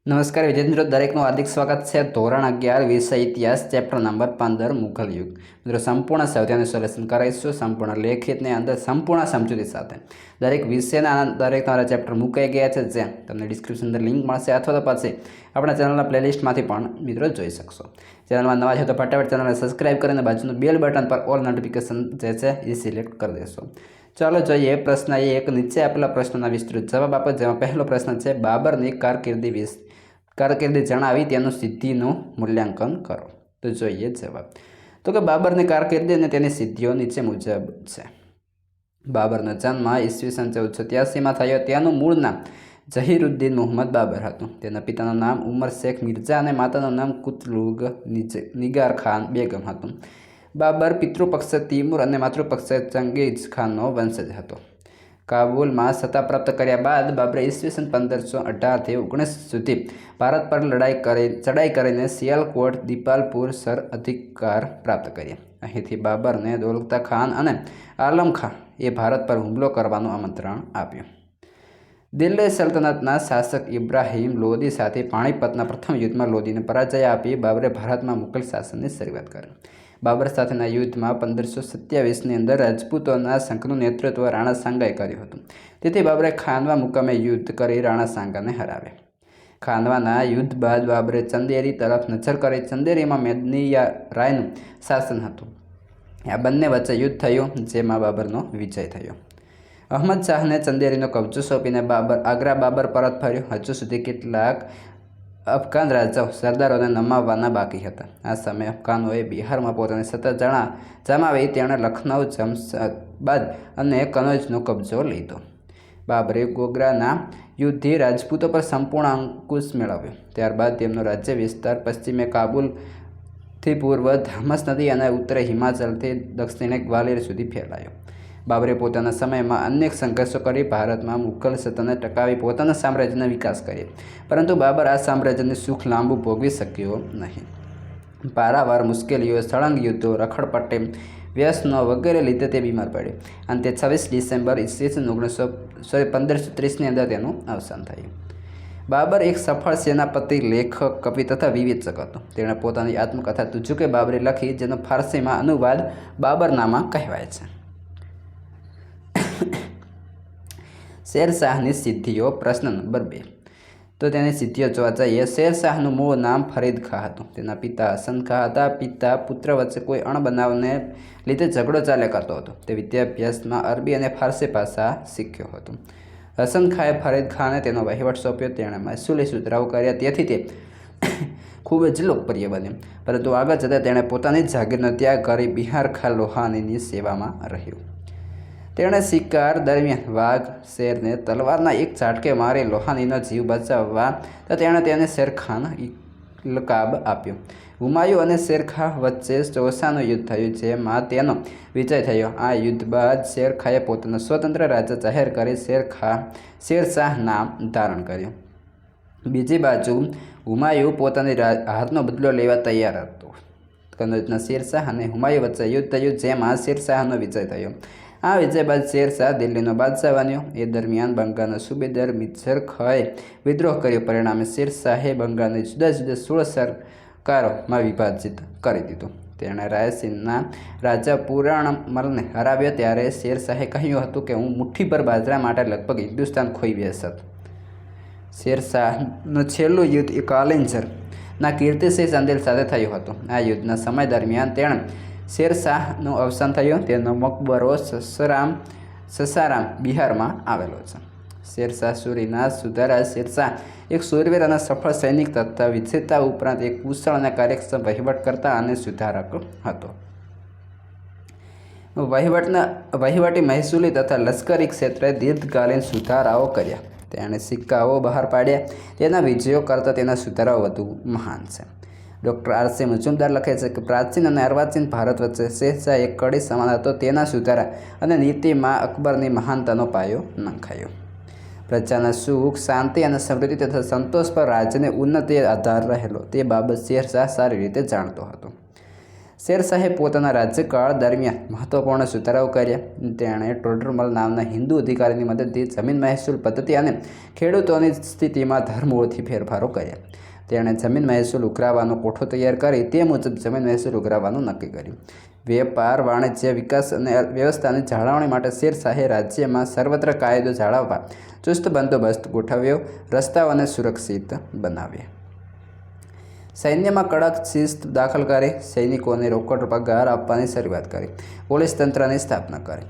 નમસ્કાર વિદ્યાર્થી મિત્રો, દરેકનું હાર્દિક સ્વાગત છે. ધોરણ 11 વિષય ઇતિહાસ, ચેપ્ટર નંબર 15 મુઘલ યુગ. મિત્રો સંપૂર્ણ સાવધાની સોલ્યુશન કરાવીશું, સંપૂર્ણ લેખિતની અંદર સંપૂર્ણ સમજૂતી સાથે. દરેક વિષયના દરેક તમારા ચેપ્ટર મુકાઈ ગયા છે, જે તમને ડિસ્ક્રિપ્શન અંદર લિંક મળશે, અથવા તો પછી આપણા ચેનલના પ્લેલિસ્ટમાંથી પણ મિત્રો જોઈ શકશો. ચેનલમાં નવા છે તો ફટાફટ ચેનલને સબસ્ક્રાઇબ કરીને બાજુનું બેલ બટન પર ઓલ નોટિફિકેશન જે છે એ સિલેક્ટ કરી દેશો. ચાલો જોઈએ પ્રશ્ન એક. નીચે આપેલા પ્રશ્નોના વિસ્તૃત જવાબ આપો. જેમાં પહેલો પ્રશ્ન છે, બાબરની કારકિર્દી જણાવી તેનું સિદ્ધિનું મૂલ્યાંકન કરો. તો જોઈએ જવાબ. તો કે બાબરની કારકિર્દી અને તેની સિદ્ધિઓ નીચે મુજબ છે. બાબરનો જન્મ ઈસવીસન 1483માં થયો. તેનું મૂળ નામ ઝહીરુદ્દીન મુહમ્મદ બાબર હતું. તેના પિતાનું નામ ઉમર શેખ મિર્ઝા અને માતાનું નામ કુતલુગ નિગાર ખાન બેગમ હતું. બાબર પિતૃપક્ષે તિમુર અને માતૃપક્ષે ચંગીઝ ખાનનો વંશજ હતો. કાબુલમાં સત્તા પ્રાપ્ત કર્યા બાદ બાબરે ઈસવીસન 1518થી 19 સુધી ભારત પર ચડાઈ કરીને સિયાલકોટ, દીપાલપુર સર અધિકાર પ્રાપ્ત કર્યા. અહીંથી બાબરને દૌલતા ખાન અને આલમ ખાન એ ભારત પર હુમલો કરવાનું આમંત્રણ આપ્યું. દિલ્હી સલ્તનતના શાસક ઇબ્રાહિમ લોદી સાથે પાણીપતના પ્રથમ યુદ્ધમાં લોદીને પરાજય આપી બાબરે ભારતમાં મુઘલ શાસનની શરૂઆત કરી. બાબર સાથેના યુદ્ધમાં 1527ની અંદર રાજપૂતોના સંઘનું નેતૃત્વ રાણા સાંગાએ કર્યું હતું. તેથી બાબરે ખાનવા મુકામે યુદ્ધ કરી રાણા સાંગાને હરાવ્યા. ખાનવાના યુદ્ધ બાદ બાબરે ચંદેરી તરફ નજર કરી. ચંદેરીમાં મેદનીયા રાયનું શાસન હતું. આ બંને વચ્ચે યુદ્ધ થયું, જેમાં બાબરનો વિજય થયો. અહમદ શાહને ચંદેરીનો કબજો સોંપીને આગ્રા બાબર પરત ફર્યો. હજુ સુધી કેટલાક અફઘાન રાજાઓ સરદારોને નમાવવાના બાકી હતા. આ સમયે અફઘાનોએ બિહારમાં પોતાની સત્તા જમાવી તેણે લખનઉ, જમશેદબાદ અને કનૌજનો કબજો લીધો. બાબરે ગોગરાના યુદ્ધથી રાજપૂતો પર સંપૂર્ણ અંકુશ મેળવ્યો. ત્યારબાદ તેમનો રાજ્ય વિસ્તાર પશ્ચિમે કાબુલથી પૂર્વ ધામસ નદી અને ઉત્તરે હિમાચલથી દક્ષિણે ગ્વાલિયર સુધી ફેલાયો. બાબરે પોતાના સમયમાં અનેક સંઘર્ષો કરી ભારતમાં મુઘલ સત્તાને ટકાવી પોતાના સામ્રાજ્યનો વિકાસ કર્યો. પરંતુ બાબર આ સામ્રાજ્યનું સુખ લાંબુ ભોગવી શક્યો નહીં. પારાવાર મુશ્કેલીઓ, સળંગ યુદ્ધો, રખડપટ્ટી, વ્યસનો વગેરે લીધે તે બીમાર પડ્યો અને તે 26 ડિસેમ્બર ઈસવીસન 1530ની અંદર તેનું અવસાન થયું. બાબર એક સફળ સેનાપતિ, લેખક, કવિ તથા વિવેચક હતો. તેણે પોતાની આત્મકથા તુજુકે બાબરી લખી, જેનો ફારસીમાં અનુવાદ બાબરનામા કહેવાય છે. શેરશાહની સિદ્ધિઓ. પ્રશ્ન નંબર 2. તો તેની સિદ્ધિઓ જોવા જઈએ. શેરશાહનું મૂળ નામ ફરીદ ખાં હતું. તેના પિતા હસન ખાં હતા. પિતા પુત્ર વચ્ચે કોઈ અણબનાવને લીધે ઝઘડો ચાલ્યા કરતો હતો. તે વિદ્યાભ્યાસમાં અરબી અને ફારસી ભાષા શીખ્યો હતો. હસન ખાએ ફરીદ ખાનને તેનો વહીવટ સોંપ્યો. તેણે મહેસૂલી સુધારાઓ કર્યા, તેથી તે ખૂબ જ લોકપ્રિય બન્યો. પરંતુ આગળ જતાં તેણે પોતાની જાગીરનો ત્યાગ કરી બિહાર ખાન લોહાનીની સેવામાં રહ્યો. તેણે શિકાર દરમિયાન વાઘ, શેરને તલવારના એક ઝાટકે મારી લોહાનીનો જીવ બચાવવા તો તેણે તેને શેરખાન ઇલકાબ આપ્યો. હુમાયુ અને શેરખાન વચ્ચે ચોસાનું યુદ્ધ થયું, જેમાં તેનો વિજય થયો. આ યુદ્ધ બાદ શેરખાએ પોતાનો સ્વતંત્ર રાજ્ય જાહેર કરી શેરશાહ નામ ધારણ કર્યું. બીજી બાજુ હુમાયુ પોતાની હારનો બદલો લેવા તૈયાર હતો. કનૌજના શેરશાહ અને હુમાયુ વચ્ચે યુદ્ધ થયું, જેમાં શેરશાહનો વિજય થયો. આ વિજય બાદ શેરશાહ દિલ્હીનો બાદશાહ બન્યો. એ દરમિયાન બંગાળના સુબેદાર મિર્ઝા ખાએ વિદ્રોહ કર્યો. પરિણામે શેરશાહે બંગાળને જુદા જુદા 16 સરકારોમાં વિભાજિત કરી દીધું. તેણે રાયસીનના રાજા પુરાણમલને હરાવ્યો. ત્યારે શેરશાહે કહ્યું હતું કે હું મુઠ્ઠીભર બાજરા માટે લગભગ હિન્દુસ્તાન ખોઈ બેસત. શેરશાહનું છેલ્લું યુદ્ધ કાલિંજરના કીર્તિસિંહ ચંદેલ સાથે થયું હતું. આ યુદ્ધના સમય દરમિયાન તેણે શેરશાહનું અવસાન થયું. તેનો મકબરો સસારામ બિહારમાં આવેલો છે. શેરશાહ સૂરીના સુધારા. શેરશાહ એક શૂરવીર અને સફળ સૈનિક તથા વિજેતા ઉપરાંત એક કુશળ અને કાર્યક્ષમ વહીવટકર્તા અને સુધારક હતો. વહીવટી, મહેસૂલી તથા લશ્કરી ક્ષેત્રે દીર્ઘકાલીન સુધારાઓ કર્યા. તેણે સિક્કાઓ બહાર પાડ્યા. તેના વિજયો કરતાં તેના સુધારાઓ વધુ મહાન છે. ડૉક્ટર આર.સી. મજુમદાર લખે છે કે પ્રાચીન અને અર્વાચીન ભારત વચ્ચે શેરશાહ એક કડી સમાન હતો. તેના સુધારા અને નીતિમાં અકબરની મહાનતાનો પાયો નંખાયો. પ્રજાના સુખ, શાંતિ અને સમૃદ્ધિ તથા સંતોષ પર રાજ્યની ઉન્નતિ આધાર રહેલો તે બાબત શેરશાહ સારી રીતે જાણતો હતો. શેરશાહે પોતાના રાજ્યકાળ દરમિયાન મહત્વપૂર્ણ સુધારાઓ કર્યા. તેણે ટોડરમલ નામના હિન્દુ અધિકારીની મદદથી જમીન મહેસૂલ પદ્ધતિ અને ખેડૂતોની સ્થિતિમાં ધરમૂળથી ફેરફારો કર્યા. તેણે જમીન મહેસૂલ ઉઘરાવવાનો કોઠો તૈયાર કરી તે મુજબ જમીન મહેસૂલ ઉઘરાવવાનું નક્કી કર્યું. વેપાર, વાણિજ્ય, વિકાસ અને વ્યવસ્થાની જાળવણી માટે શેરશાહે રાજ્યમાં સર્વત્ર કાયદો જાળવવા ચુસ્ત બંદોબસ્ત ગોઠવ્યો. રસ્તાઓને સુરક્ષિત બનાવ્યા. સૈન્યમાં કડક શિસ્ત દાખલ કરી. સૈનિકોને રોકડ પગાર આપવાની શરૂઆત કરી. પોલીસ તંત્રની સ્થાપના કરી.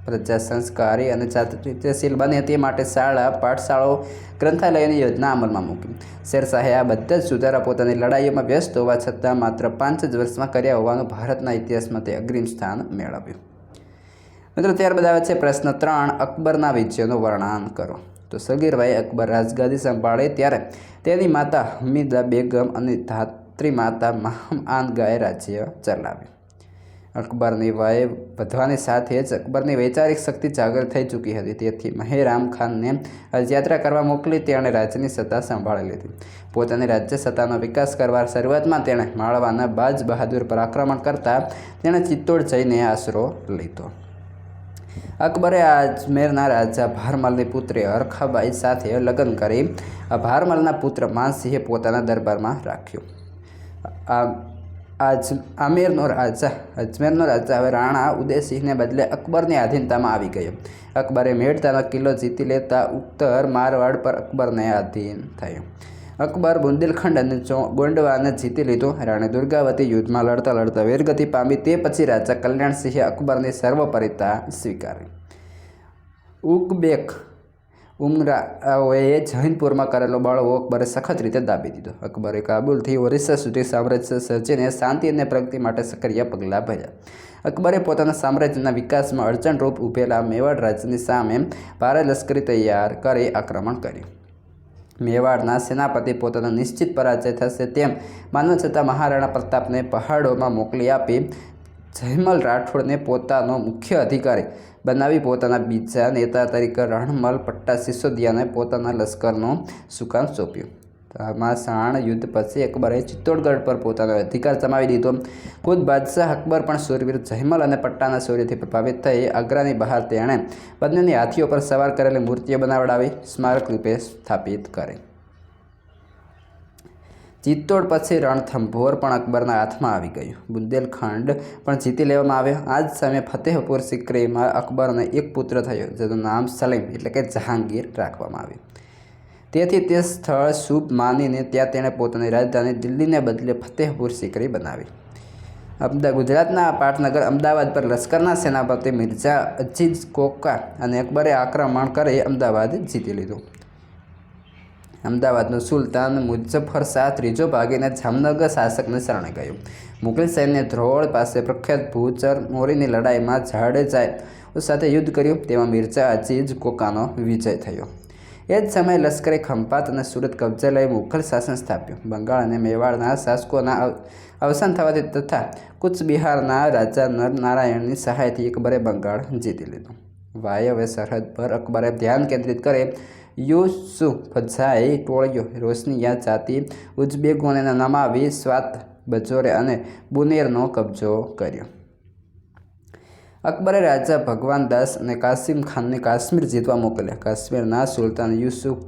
પ્રજા સંસ્કારી અને ચારિત્ર્યશીલ બને તે માટે શાળા, પાઠશાળાઓ, ગ્રંથાલયોની યોજના અમલમાં મૂકી. શેરશાહે આ બધા જ સુધારા પોતાની લડાઈઓમાં વ્યસ્ત હોવા છતાં માત્ર 5 જ વર્ષમાં કર્યા હોવાનું ભારતના ઇતિહાસમાં તે અગ્રીમ સ્થાન મેળવ્યું. મિત્રો, ત્યારબાદ આવે છે પ્રશ્ન 3. અકબરના વિજયોનું વર્ણન કરો. તો સગીરભાઈ અકબર રાજગાદી સંભાળે ત્યારે તેની માતા હમીદા બેગમ અને ધાત્રી માતા મહમઆનગાએ રાજ્ય ચલાવ્યું. અકબરની વય વધવાની સાથે જ અકબરની વૈચારિક શક્તિ જાગૃત થઈ ચૂકી હતી. તેથી મહેરામ ખાનને યાત્રા કરવા મોકલી તેણે રાજ્યની સત્તા સંભાળી લીધી. પોતાની રાજ્ય સત્તાનો વિકાસ કરવા શરૂઆતમાં તેણે માળવાના બાજ બહાદુર પર આક્રમણ કરતા તેણે ચિત્તોડ જઈને આશરો લીધો. અકબરે અજમેરના રાજા ભારમલની પુત્રી હરખાબાઈ સાથે લગ્ન કરી ભારમલના પુત્ર માનસિંહે પોતાના દરબારમાં રાખ્યો. અજમેરનો રાજા હવે રાણા ઉદયસિંહને બદલે અકબરની આધીનતામાં આવી ગયો. અકબરે મેડતાનો કિલ્લો જીતી લેતા ઉત્તર મારવાડ પર અકબરને આધીન થયો. અકબર બુંદેલખંડ અને ગોંડવાને જીતી લીધો. રાણી દુર્ગાવતી યુદ્ધમાં લડતા લડતા વીરગતિ પામી. તે પછી રાજા કલ્યાણસિંહે અકબરની સર્વોપરિતા સ્વીકારી. ઉઝબેક ઉમરાઓએ જૈનપુરમાં કરેલો બળવો અકબરે સખત રીતે દાબી દીધો. અકબરે કાબુલથી ઓરિસ્સા સુધી સામ્રાજ્ય સર્જીને શાંતિ અને પ્રગતિ માટે સક્રિય પગલાં ભર્યા. અકબરે પોતાના સામ્રાજ્યના વિકાસમાં અડચણરૂપ ઊભેલા મેવાડ રાજ્યની સામે ભારે લશ્કરી તૈયાર કરી આક્રમણ કર્યું. મેવાડના સેનાપતિ પોતાનો નિશ્ચિત પરાજય થશે તેમ માનવા છતાં મહારાણા પ્રતાપને પહાડોમાં મોકલી આપી જયમલ રાઠોડને પોતાનો મુખ્ય અધિકારી બનાવી પોતાના બીજા નેતા તરીકે રણમલ પટ્ટા સિસોદિયાને પોતાના લશ્કરનો સુકાન સોંપ્યો. ઘમાસાણ યુદ્ધ પછી અકબરે ચિત્તોડગઢ પર પોતાનો અધિકાર જમાવી દીધો. ખુદ બાદશાહ અકબર પણ શૂરવીર જયમલ અને પટ્ટાના શૌર્યથી પ્રભાવિત થઈ આગ્રાની બહાર તેણે બંનેની હાથીઓ પર સવાર કરેલી મૂર્તિઓ બનાવડાવી સ્મારક રૂપે સ્થાપિત કરી. ચિત્તોડ પછી રણથંભોર પણ અકબરના હાથમાં આવી ગયું. બુંદેલખંડ પણ જીતી લેવામાં આવ્યો. આ જ સમયે ફતેહપુર સિક્રીમાં અકબરને એક પુત્ર થયો જેનું નામ સલીમ એટલે કે જહાંગીર રાખવામાં આવ્યું. તેથી તે સ્થળ શુભ માનીને ત્યાં તેણે પોતાની રાજધાની દિલ્હીને બદલે ફતેહપુર સિક્રી બનાવી. ગુજરાતના પાટનગર અમદાવાદ પર લશ્કરના સેનાપતિ મિર્ઝા અજીઝ કોકા અને અકબરે આક્રમણ કરી અમદાવાદ જીતી લીધું. અમદાવાદનો સુલતાન મુઝફ્ફર શાહ ત્રીજો ભાગીને જામનગર શાસકને શરણે ગયો. મુઘલ સૈન્ય ધ્રોળ પાસે પ્રખ્યાત ભૂચર મોરીની લડાઈમાં જાડેજાઓ સાથે યુદ્ધ કર્યું. તેમાં મિર્ઝા અજીઝ કોકાનો વિજય થયો. એ જ સમયે લશ્કરે ખંભાત અને સુરત કબજે લઈ મુઘલ શાસન સ્થાપ્યું. બંગાળ અને મેવાડના શાસકોના અવસાન થવાથી તથા કૂચબિહારના રાજા નરનારાયણની સહાયથી અકબરે બંગાળ જીતી લીધું. વાયવ્ય સરહદ પર અકબરે ધ્યાન કેન્દ્રિત કરે યુસુફજાઈ ટોળીઓ રોશનિયા જાતિ ઉઝબેકોને નમાવી સ્વાત, બજોરે અને બુનેરનો કબજો કર્યો. અકબરે રાજા ભગવાન દાસ અને કાસિમ ખાનને કાશ્મીર જીતવા મોકલ્યા. કાશ્મીરના સુલતાન યુસુફ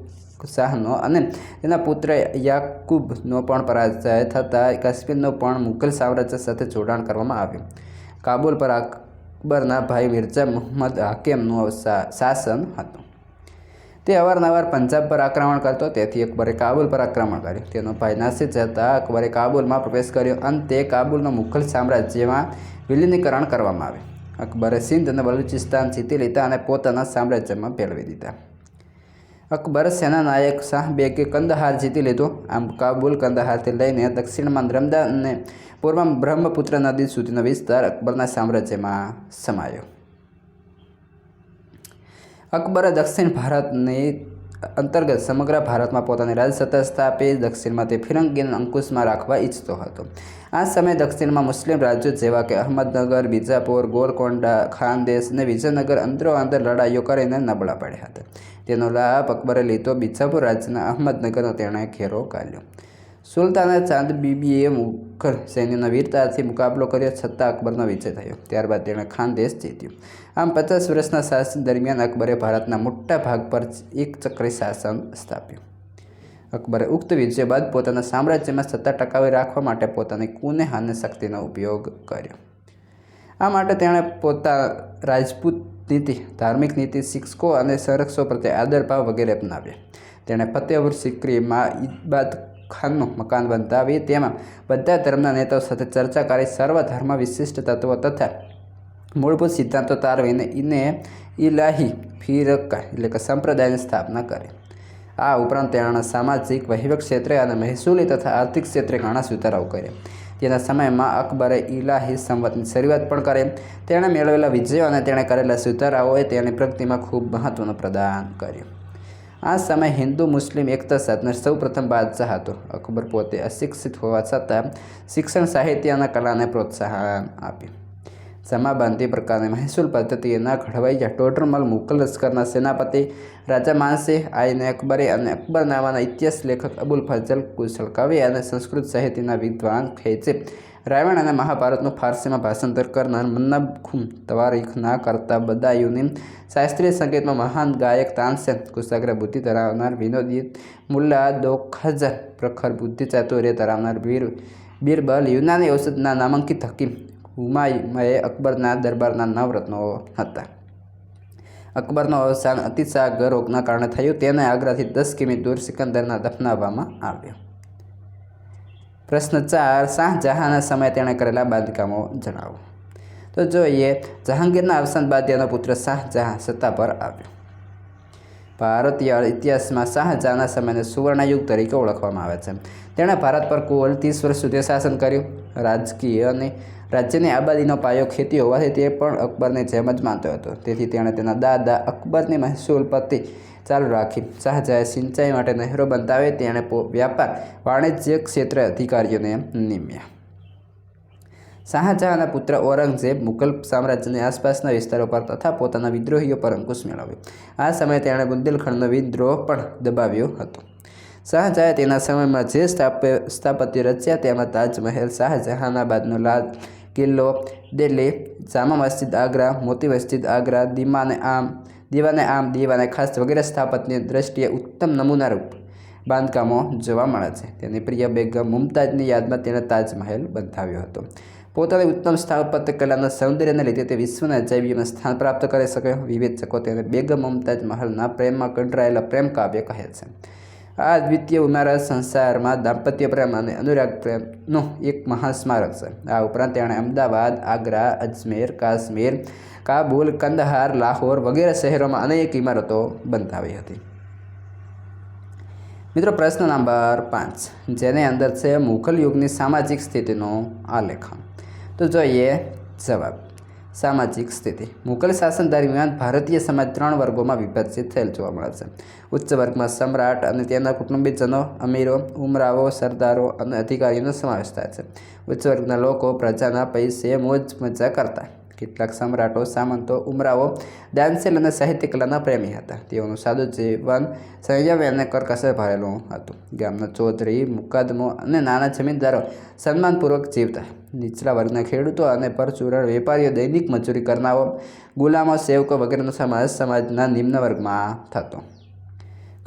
શાહનો અને તેના પુત્ર યાકુબનો પણ પરાજય થતાં કાશ્મીરનો પણ મુઘલ સામ્રાજ્ય સાથે જોડાણ કરવામાં આવ્યું. કાબુલ પર અકબરના ભાઈ મિર્ઝા મુહમ્મદ હાકેમનું શાસન હતું. તે અવારનવાર પંજાબ પર આક્રમણ કરતો. તેથી અકબરે કાબુલ પર આક્રમણ કર્યું. તેનો ભાઈ નાસી જતાં અકબરે કાબુલમાં પ્રવેશ કર્યો. અંતે કાબુલનો મુઘલ સામ્રાજ્યમાં વિલીનીકરણ કરવામાં આવ્યું. અકબરે સિંધ અને બલુચિસ્તાન જીતી લીધા અને પોતાના સામ્રાજ્યમાં ભેળવી દીધા. અકબર સેનાનાયક શાહ બેગે કંદહાર જીતી લીધો. આમ કાબુલ કંદહારથી લઈને દક્ષિણમાં નર્મદા અને પૂર્વમાં બ્રહ્મપુત્ર નદી સુધીનો વિસ્તાર અકબરના સામ્રાજ્યમાં સમાયો. અકબરે દક્ષિણ ભારતની અંતર્ગત સમગ્ર ભારતમાં પોતાની રાજસત્તા સ્થાપી. દક્ષિણમાં તે ફિરંગીને અંકુશમાં રાખવા ઈચ્છતો હતો. આ સમયે દક્ષિણમાં મુસ્લિમ રાજ્યો જેવા કે અહમદનગર, બીજાપુર, ગોલકોંડા, ખાનદેશ અને વિજયનગર અંદરોઅંદર લડાઈઓ કરીને નબળા પડ્યા હતા. તેનો લાભ અકબરે લીધો. બીજાપુર રાજ્યના અહમદનગરનો તેણે ઘેરો કાઢ્યો. સુલતાને ચાંદ બીબીએ મુઘલ સૈન્યના વીરતાથી મુકાબલો કર્યો, છતાં અકબરનો વિજય થયો. ત્યારબાદ તેણે ખાનદેશ જીત્યો. આમ 50 વર્ષના શાસન દરમિયાન અકબરે ભારતના મોટા ભાગ પર એકચક્રી શાસન સ્થાપ્યું. અકબરે ઉક્ત વિજય બાદ પોતાના સામ્રાજ્યમાં સત્તા ટકાવી રાખવા માટે પોતાની કુને અને શક્તિનો ઉપયોગ કર્યો. આ માટે તેણે રાજપૂત નીતિ, ધાર્મિક નીતિ, શિક્ષકો અને સંરક્ષકો પ્રત્યે આદરભાવ વગેરે અપનાવ્યા. તેણે ફતેહપુર સિક્રીમાં ઇબાદ ખાનનું મકાન બંધાવી તેમાં બધા ધર્મના નેતાઓ સાથે ચર્ચા કરી સર્વધર્મ વિશિષ્ટ તત્વો તથા મૂળભૂત સિદ્ધાંતો તારવીને ઇલાહી ફિરકા એટલે કે સંપ્રદાયની સ્થાપના કરી. આ ઉપરાંત તેણે સામાજિક, વહીવટ ક્ષેત્રે અને મહેસૂલી તથા આર્થિક ક્ષેત્રે ઘણા સુધારાઓ કર્યા. તેના સમયમાં અકબરે ઇલાહી સંવતની શરૂઆત પણ કરી. તેણે મેળવેલા વિજયો અને તેણે કરેલા સુધારાઓએ તેની પ્રગતિમાં ખૂબ મહત્ત્વનું પ્રદાન કર્યું. આ સમય હિન્દુ મુસ્લિમ એકતા સાધનાર સૌપ્રથમ બાદશાહ હતો. અકબર પોતે અશિક્ષિત હોવા છતાં શિક્ષણ, સાહિત્ય અને કલાને પ્રોત્સાહન આપ્યું. જમાબંધી પ્રકારની મહેસૂલ પદ્ધતિઓના ઘડવૈયા ટોડરમલ, મુઘલ લશ્કરના સેનાપતિ રાજા માનસિંહ, આઈને અકબરી અને અકબરનામાના ઇતિહાસ લેખક અબુલ ફઝલ, કુશળ કવિ અને સંસ્કૃત સાહિત્યના વિદ્વાન ખૈજે, રામાયણ અને મહાભારતનું ફારસીમાં ભાષાંતર કરનાર મન્નબખુમ, તવારીખના કરતા બદાયુની, શાસ્ત્રીય સંગીતમાં મહાન ગાયક તાનસેન, કુશાગ્ર બુદ્ધિ ધરાવનાર વિનોદી મુલ્લા દોખાજા, પ્રખર બુદ્ધિ ચાતુર્ય ધરાવનાર બીરબલ, યુનાની ઔષધના નામાંકિત હકીમ હુમાયુએ અકબરના દરબારના 9 રત્નો હતા. અકબરનું અવસાન અતિસાર રોગના કારણે થયું. તેને આગ્રાથી 10 કિમી દૂર સિકંદરમાં દફનાવવામાં આવ્યો. પ્રશ્ન 4. શાહજહાંના સમયે તેણે કરેલા બાંધકામો જણાવો. તો જોઈએ, જહાંગીરના અવસાન બાદ તેનો પુત્ર શાહજહાં સત્તા પર આવ્યો. ભારતીય ઇતિહાસમાં શાહજહાંના સમયને સુવર્ણયુગ તરીકે ઓળખવામાં આવે છે. તેણે ભારત પર કુલ 30 વર્ષ સુધી શાસન કર્યું. રાજકીય અને રાજ્યની આબાદીનો પાયો ખેતી હોવાથી તે પણ અકબરની જેમ જ માનતો હતો. તેથી તેણે તેના દાદા અકબરની મહેસૂલ પદ્ધતિ ચાલુ રાખી. શાહજહાંએ સિંચાઈ માટે નહેરો બંધાવી. તેણે વ્યાપાર, વાણિજ્ય ક્ષેત્રે અધિકારીઓને નિમ્યા. શાહજહાંના પુત્ર ઔરંગઝેબ મુઘલ સામ્રાજ્યની આસપાસના વિસ્તારો પર તથા પોતાના વિદ્રોહીઓ પર અંકુશ મેળવ્યો. આ સમયે તેણે બુંદેલખંડનો વિદ્રોહ પણ દબાવ્યો હતો. શાહજહાંએ તેના સમયમાં જે સ્થાપત્ય રચ્યા તેમાં તાજમહેલ, શાહજહાનાબાદનો લાલ કિલ્લો દિલ્હી, જામા મસ્જિદ આગ્રા, મોતી મસ્જિદ આગ્રા, દીવાને ખાસ વગેરે સ્થાપત્યની દ્રષ્ટિએ ઉત્તમ નમૂનારૂપ બાંધકામો જોવા મળે છે. તેની પ્રિય બેગમ મુમતાઝની યાદમાં તેણે તાજમહેલ બંધાવ્યો હતો. પોતાની ઉત્તમ સ્થાપત્ય કલાના સૌંદર્યને લીધે તે વિશ્વના અજાયબીઓમાં સ્થાન પ્રાપ્ત કરી શક્યો. વિવેચકો તેને બેગમ મુમતાઝ મહલના પ્રેમમાં કંટાળેલા પ્રેમ કાવ્ય કહે છે. આ દ્વિતીય ઉનાળા સંસારમાં દાંપત્ય પ્રેમ અને અનુરાગ પ્રેમનું એક મહાન સ્મારક છે. આ ઉપરાંત તેણે અમદાવાદ, આગ્રા, અજમેર, કાશ્મીર, કાબુલ, કંદહાર, લાહોર વગેરે શહેરોમાં અનેક ઇમારતો બંધાવી હતી. મિત્રો, પ્રશ્ન નંબર 5, જેની અંદર છે મુઘલ યુગની સામાજિક સ્થિતિનું આલેખન. તો જોઈએ જવાબ. સામાજિક સ્થિતિ. મુઘલ શાસન દરમિયાન ભારતીય સમાજ 3 વર્ગોમાં વિભાજિત થયેલ જોવા મળે છે. ઉચ્ચ વર્ગમાં સમ્રાટ અને તેના કુટુંબીજનો, અમીરો, ઉમરાવો, સરદારો અને અધિકારીઓનો સમાવેશ થાય છે. ઉચ્ચ વર્ગના લોકો પ્રજાના પૈસે મોજ મજા કરતા. કેટલાક સમ્રાટો, સામંતો, ઉમરાવો દાનશીલ અને સાહિત્ય કલાના પ્રેમી હતા. તેઓનું સાદું જીવન સંયમ અને કરકસર ભરેલું હતું. ગામના ચૌધરી, મુકદ્દમો અને નાના જમીનદારો સન્માનપૂર્વક જીવતા. નીચલા વર્ગના ખેડૂતો અને પરચુરણ વેપારીઓ, દૈનિક મજૂરી કરનારો, ગુલામો, સેવકો વગેરેનો સમાવેશ સમાજના નિમ્ન વર્ગમાં થતો.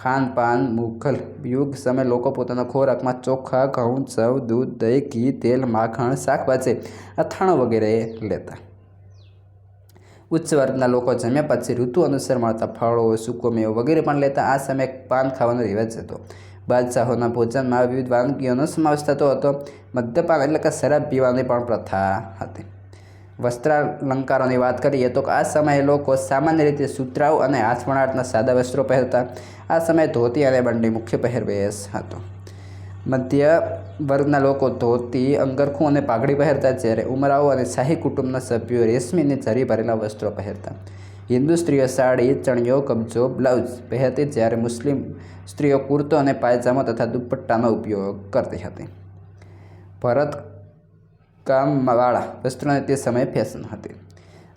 ખાનપાન. મુઘલ યુગ સમયે લોકો પોતાના ખોરાકમાં ચોખા, ઘઉં, જવ, દૂધ, દહીં, ઘી, તેલ, માખણ, શાકભાજી, અથાણું વગેરે લેતા. ઉચ્ચ વર્ગના લોકો જમ્યા પછી ઋતુ અનુસાર મળતા ફળો, સૂકો મેવો વગેરે પણ લેતા. આ સમયે પાન ખાવાનો રિવાજ હતો. બાદશાહોના ભોજનમાં વિવિધ વાનગીઓનો સમાવેશ થતો હતો. મદ્યપાન એટલે કે શરાબ પીવાની પણ પ્રથા હતી. વસ્ત્રાલંકારોની વાત કરીએ તો આ સમયે લોકો સામાન્ય રીતે સુતરાઉ અને હાથવણાટના સાદા વસ્ત્રો પહેરતા. આ સમયે ધોતી અને બંડી મુખ્ય પહેરવેશ હતો. મધ્ય વર્ગના લોકો ધોતી, અંગરખું અને પાઘડી પહેરતા, જ્યારે ઉમરાઓ અને શાહી કુટુંબના સભ્યો રેશમીની જરી ભરેલા વસ્ત્રો પહેરતા. હિન્દુ સ્ત્રીઓ સાડી, ચણિયો, કબજો, બ્લાઉઝ પહેરતી, જ્યારે મુસ્લિમ સ્ત્રીઓ કુર્તો અને પાયજામો તથા દુપટ્ટાનો ઉપયોગ કરતી હતી. ભરતકામવાળા વસ્ત્રોની તે સમયે ફેશન હતી.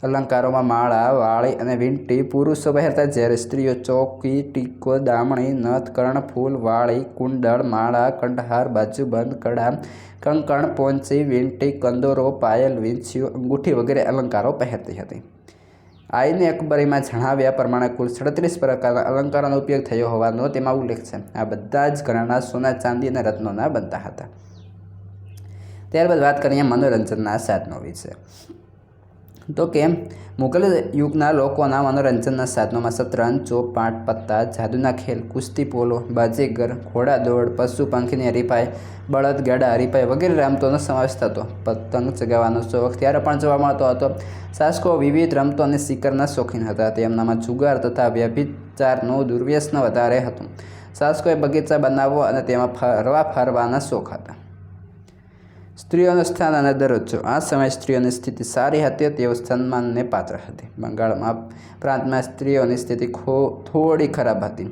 અલંકારોમાં માળા, વાળી અને વીંટી પુરુષો પહેરતા, જ્યારે સ્ત્રીઓ ચોકી, ટીકો, દામણી, નથ, કર્ણફૂલ, વાળી, કુંડળ, માળા, કંઠહાર, બાજુબંધ, કડા, કંકણ, પોંચી, વીંટી, કંદોરો, પાયલ, વીંછીઓ, અંગૂઠી વગેરે અલંકારો પહેરતી હતી. આઈને અકબરીમાં જણાવ્યા પ્રમાણે કુલ 37 પ્રકારના અલંકારોનો ઉપયોગ થયો હોવાનો તેમાં ઉલ્લેખ છે. આ બધા જ ઘરેણાં સોના, ચાંદી અને રત્નોના બનતા હતા. ત્યારબાદ વાત કરીએ મનોરંજનના સાધનો વિશે. તો કે મુગલ યુગના લોકોના મનોરંજનના સાધનોમાં શતરંજ, ચોપાટ, પત્તા, જાદુના ખેલ, કુસ્તી, પોલો, બાજીગર, ઘોડાદોડ, પશુ પંખીની હરીફાઈ, બળદગાડા હરીફાઈ વગેરે રમતોનો સમાવેશ થતો. પતંગ ચગાવવાનો શોખ ત્યારે પણ જોવા મળતો હતો. શાસકો વિવિધ રમતો અને શિકારના શોખીન હતા. તેમનામાં જુગાર તથા વ્યભિચારનું દુર્વ્યસન વધારે હતું. શાસકોએ બગીચા બનાવવો અને તેમાં ફરવાના શોખ હતા. સ્ત્રીઓનું સ્થાન અને દરજ્જો. આ સમયે સ્ત્રીઓની સ્થિતિ સારી હતી. તેઓ સન્માનને પાત્ર હતી. બંગાળમાં પ્રાંતમાં સ્ત્રીઓની સ્થિતિ થોડી ખરાબ હતી.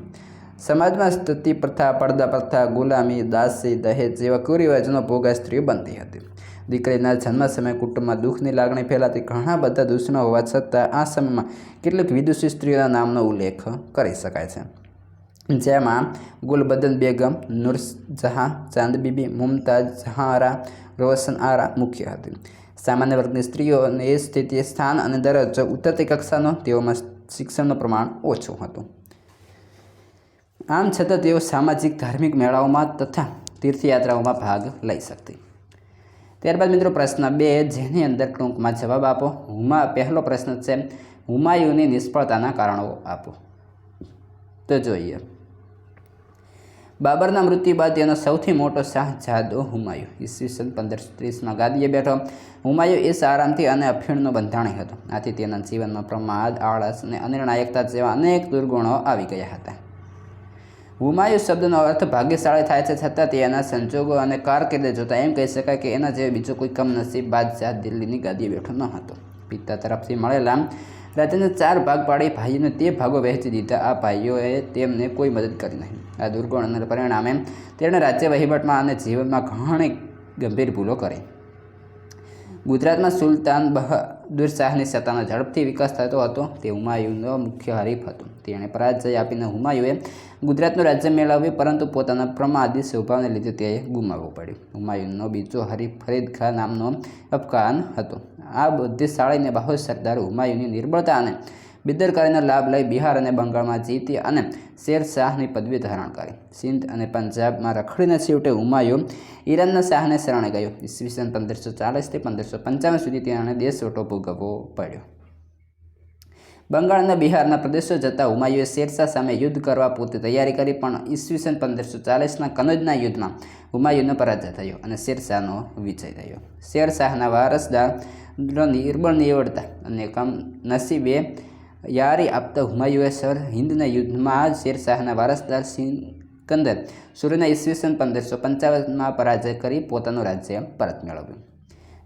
સમાજમાં સતી પ્રથા, પડદા પ્રથા, ગુલામી, દાસી, દહેજ જેવા કુરિવાજોનો ભોગ આ સ્ત્રીઓ બનતી હતી. દીકરીના જન્મ સમયે કુટુંબમાં દુઃખની લાગણી ફેલાતી. ઘણા બધા દૂષણો હોવા છતાં આ સમયમાં કેટલીક વિદુષી સ્ત્રીઓના નામનો ઉલ્લેખ કરી શકાય છે. જેમાં ગુલબદન બેગમ, નૂરજહાં, ચાંદબીબી, મુમતાઝ, જહાંઆરા, રોશન આરા મુખ્ય હતી. સામાન્ય વર્ગની સ્ત્રીઓની સ્થિતિ, સ્થાન અને દરજ્જો ઉતરતી કક્ષાનો. તેઓમાં શિક્ષણનું પ્રમાણ ઓછું હતું. આમ છતાં તેઓ સામાજિક, ધાર્મિક મેળાઓમાં તથા તીર્થયાત્રાઓમાં ભાગ લઈ શકતી. ત્યારબાદ મિત્રો પ્રશ્ન 2, જેની અંદર ટૂંકમાં જવાબ આપો. પહેલો પ્રશ્ન છે, હુમાયુની નિષ્ફળતાના કારણો આપો. તો જોઈએ. બાબરના મૃત્યુ બાદ તેનો સૌથી મોટો શાહજાદો હુમાયુ ઈસવીસન 1530માં ગાદીએ બેઠો. હુમાયુ એ આરામથી અને અફીણનો બંધાણી હતો. આથી તેના જીવનમાં પ્રમાદ, આળસ અને અનિર્ણાયકતા જેવા અનેક દુર્ગુણો આવી ગયા હતા. હુમાયુ શબ્દનો અર્થ ભાગ્યશાળી થાય છે, છતાં તેના સંજોગો અને કારકિર્દી જોતાં એમ કહી શકાય કે એના જેવો બીજો કોઈ કમનસીબ બાદશાહ દિલ્હીની ગાદીએ બેઠો ન હતો. પિતા તરફથી મળેલા રાજ્યને 4 ભાગ પાડી ભાઈઓને તે ભાગો વહેંચી દીધા. આ ભાઈઓએ તેમને કોઈ મદદ કરી નહીં. આ દુર્ગુણોને પરિણામે તેણે રાજ્ય વહીવટમાં અને જીવનમાં ઘણી ગંભીર ભૂલો કરી. ગુજરાતમાં સુલતાન બહાદુર શાહની સત્તાનો ઝડપથી વિકાસ થતો હતો. તે હુમાયુનો મુખ્ય હરીફ હતો. તેણે પરાજય આપીને હુમાયુએ ગુજરાતનું રાજ્ય મેળવ્યું, પરંતુ પોતાના પ્રમાદી સ્વભાવને લીધે તે ગુમાવવું પડ્યું. હુમાયુનો બીજો હરીફ ફરીદ ખાન નામનો અફઘાન હતો. આ બુદ્ધિશાળી બાહુર સરદાર હુમાયુની નિર્બળતા અને બેદરકારીનો લાભ લઈ બિહાર અને બંગાળમાં જીતી અને શેરશાહની પદવી ધારણ કરી. સિંધ અને પંજાબમાં રખડીને છેવટે હુમાયુ ઈરાનના શાહને શરણે ગયો. ઈસવીસન 1540થી 1555 સુધી તેણે દેશવટો ભોગવવો પડ્યો. બંગાળ અને બિહારના પ્રદેશો જતાં હુમાયુએ શેરશાહ સામે યુદ્ધ કરવા પૂરતી તૈયારી કરી, પણ ઈસવીસન 1540ના કનોજના યુદ્ધમાં હુમાયુનો પરાજય થયો અને શેરશાહનો વિજય થયો. શેરશાહના વારસદાર નિર્બળ નીવડતા અને કમનસીબે યારી આપતા હુમાયુએ હિંદના યુદ્ધમાં શેરશાહના વારસદાર સિકંદર સૂરીના ઈસવીસન 1555માં પરાજય કરી પોતાનું રાજ્ય પરત મેળવ્યું.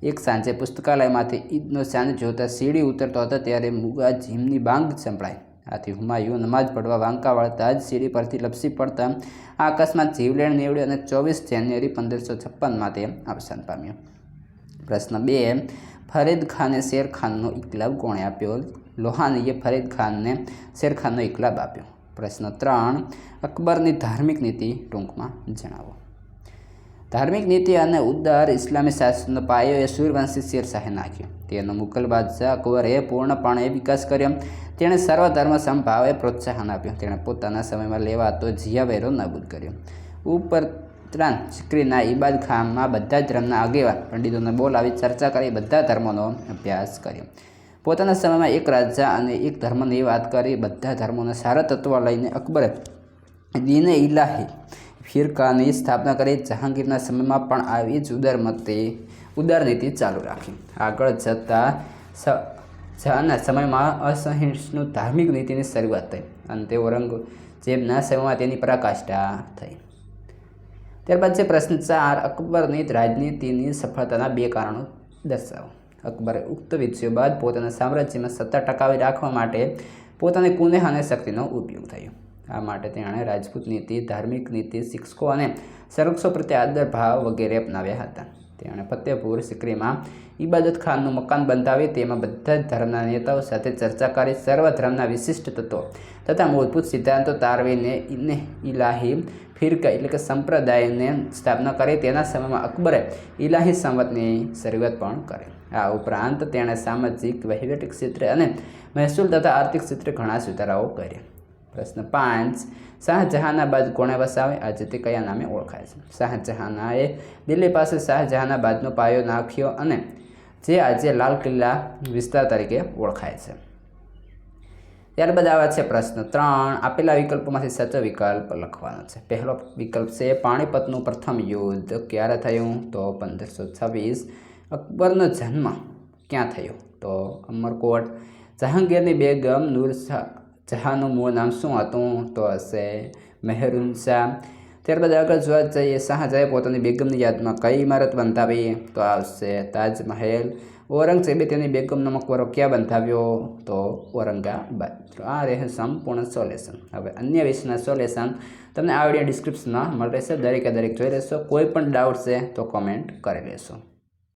એક સાંજે પુસ્તકાલયમાંથી ઈદનો ચાંદ જોતા સીડી ઉતરતો હતો, ત્યારે મુગાજીમની બાંગ સંભળાઈ. આથી હુમાયુ નમાઝ પડવા વાંકા વળતા જ સીડી પરથી લપસી પડતા આ અકસ્માત જીવલેણ નીવડ્યો અને 24 જાન્યુઆરી 1556માં તે અવસાન પામ્યો. પ્રશ્ન 2, ફરીદ ખાને શેર ખાનનો ઇકલાબ કોણે આપ્યો? લોહાનીએ ફરીદ ખાનને શેર ખાનનો ઇકલાબ આપ્યો. પ્રશ્ન 3, અકબરની ધાર્મિક નીતિ ટૂંકમાં જણાવો. ધાર્મિક નીતિ અને ઉદાર ઇસ્લામી શાસનનો પાયો એ સૂર્યવંશી શેરશાહે નાખ્યો. તેનો મુઘલ બાદશાહ અકબરે પૂર્ણપણે વિકાસ કર્યો. તેણે સર્વધર્મ સમભાવે પ્રોત્સાહન આપ્યું. તેણે પોતાના સમયમાં લેવાતો જીયાવેરો નાબૂદ કર્યો. ઉપરાંત સિકરીના ઇબાદ ખાનમાં બધા જ ધર્મના આગેવાન પંડિતોને બોલાવી ચર્ચા કરી બધા ધર્મોનો અભ્યાસ કર્યો. પોતાના સમયમાં એક રાજા અને એક ધર્મની વાત કરી બધા ધર્મોના સારા તત્વો લઈને અકબરે દીને ઇલાહી ફિરકાની સ્થાપના કરી. જહાંગીરના સમયમાં પણ આવી જ ઉદાર નીતિ ચાલુ રાખી. આગળ જતાં શાહના સમયમાં અસહિષ્ણુ ધાર્મિક નીતિની શરૂઆત થઈ અને તે ઔરંગઝેબના સમયમાં તેની પરાકાષ્ઠા થઈ. ત્યારબાદ છે પ્રશ્ન 4, અકબરની રાજનીતિની સફળતાના 2 કારણો દર્શાવો. અકબરે ઉક્ત વિજયો બાદ પોતાના સામ્રાજ્યમાં સત્તા ટકાવી રાખવા માટે પોતાની કુનેહ અને શક્તિનો ઉપયોગ થયો. આ માટે તેણે રાજપૂત નીતિ, ધાર્મિક નીતિ, શિક્ષકો અને સંરક્ષકો પ્રત્યે આદર ભાવ વગેરે અપનાવ્યા હતા. તેણે ફતેહપુર સિકરીમાં ઇબાદત ખાનનું મકાન બંધાવી તેમાં બધા જ ધર્મના નેતાઓ સાથે ચર્ચા કરી સર્વ ધર્મના વિશિષ્ટ તત્વો તથા મૂળભૂત સિદ્ધાંતો તારવીને ઇલાહી ફિરકા એટલે કે સંપ્રદાયને સ્થાપના કરી. તેના સમયમાં અકબરે ઇલાહી સંવતની શરૂઆત પણ કરી. આ ઉપરાંત તેણે સામાજિક વહીવટી ક્ષેત્રે અને મહેસૂલ તથા આર્થિક ક્ષેત્રે ઘણા સુધારાઓ કર્યા. પ્રશ્ન 5. શાહજહાનાબાદ કોણે વસાવે? આજે તે કયા નામે ઓળખાય છે? શાહજહાનાએ દિલ્હી પાસે શાહજહાનાબાદનો પાયો નાખ્યો અને જે આજે લાલ કિલ્લા વિસ્તાર તરીકે ઓળખાય છે. ત્યારબાદ આવે છે પ્રશ્ન 3. આપેલા વિકલ્પોમાંથી સાચો વિકલ્પ લખવાનો છે. પહેલો વિકલ્પ છે પાણીપતનું પ્રથમ યુદ્ધ ક્યારે થયું? તો 1526. અકબરનો જન્મ ક્યાં થયો? તો અમરકોટ. જહાંગીરની બેગમ નૂરજહાંનું મૂળ નામ શું હતું? તો હશે મેહરુન્નિસા. ત્યારબાદ આગળ જોવા જઈએ, શાહજહાએ પોતાની બેગમની યાદમાં કઈ ઇમારત બંધાવી? તો આવશે તાજમહેલ. ઔરંગઝેબે તેની બેગમનો મકબરો ક્યાં બંધાવ્યો? તો ઔરંગાબાદ. આ રહે સંપૂર્ણ સોલ્યુશન. હવે અન્ય વિષયના સોલ્યુશન તમને આ વિડીયો ડિસ્ક્રિપ્શનમાં મળી રહેશે. દરેકે દરેક જોઈ લેશો. કોઈ પણ ડાઉટ છે તો કોમેન્ટ કરી લેશો.